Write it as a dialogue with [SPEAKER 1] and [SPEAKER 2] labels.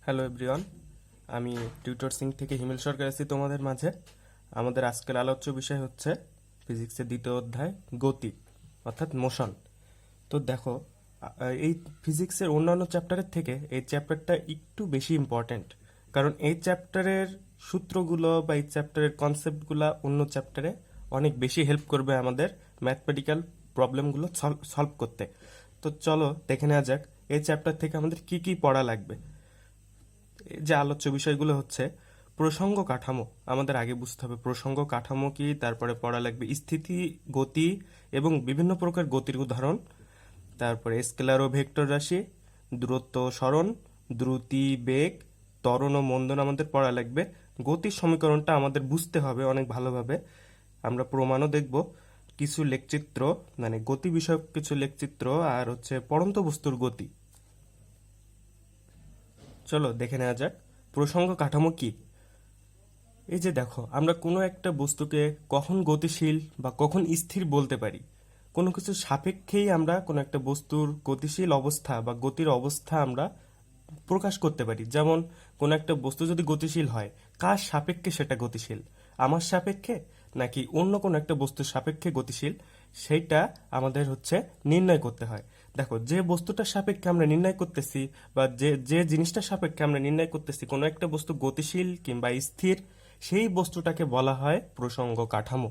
[SPEAKER 1] Hello everyone, আমি tutor Singh থেকে হিমেল সরকার আছি তোমাদের মাঝে। আমাদের আজকের আলোচ্য বিষয় হচ্ছে ফিজিক্সের দ্বিতীয় অধ্যায় গতি অর্থাৎ মোশন। তো দেখো, এই ফিজিক্সের অন্যান্য চ্যাপ্টারের থেকে এই চ্যাপ্টারটা একটু বেশি ইম্পর্ট্যান্ট, কারণ এই চ্যাপ্টারের সূত্রগুলো বা এই চ্যাপ্টারের কনসেপ্টগুলো অন্য চ্যাপ্টারে অনেক বেশি হেল্প করবে আমাদের ম্যাথমেটিক্যাল প্রবলেমগুলো সলভ করতে। তো চলো দেখে নেওয়া যাক এই চ্যাপ্টার থেকে আমাদের কি কি পড়া লাগবে। যে আলোচ্য বিষয়গুলো হচ্ছে প্রসঙ্গ কাঠামো। আমাদের আগে বুঝতে হবে প্রসঙ্গ কাঠামো কি, তারপরে পড়া লাগবে স্থিতি, গতি এবং বিভিন্ন প্রকার গতির উদাহরণ, তারপরে স্কেলার ও ভেক্টর রাশি, দূরত্ব ও সরণ, দ্রুতি, বেগ, ত্বরণ ও মন্দন আমাদের পড়া লাগবে। গতির সমীকরণটা আমাদের বুঝতে হবে অনেক ভালোভাবে। আমরা প্রমাণও দেখব, কিছু লেখচিত্র, মানে গতি বিষয়ক কিছু লেখচিত্র, আর হচ্ছে পড়ন্ত বস্তুর গতি। চলো দেখে নেওয়া যাক প্রসঙ্গ কাঠামো কি। এই যে দেখো, আমরা কোনো একটা বস্তুকে কখন গতিশীল বা কখন স্থির বলতে পারি। কোনো কিছু সাপেক্ষেই আমরা কোনো একটা বস্তুর গতিশীল অবস্থা বা গতির অবস্থা আমরা প্রকাশ করতে পারি। যেমন কোনো একটা বস্তু যদি গতিশীল হয়, কার সাপেক্ষে সেটা গতিশীল? আমার সাপেক্ষে নাকি অন্য কোনো একটা বস্তুর সাপেক্ষে গতিশীল, সেইটা আমাদের হচ্ছে নির্ণয় করতে হয়। দেখো, যে বস্তুটার সাপেক্ষে আমরা নির্ণয় করতেছি বা যে যে জিনিসটার সাপেক্ষে আমরা নির্ণয় করতেছি কোনো একটা বস্তু গতিশীল কিংবা স্থির, সেই বস্তুটাকে বলা হয় প্রসঙ্গ কাঠামো।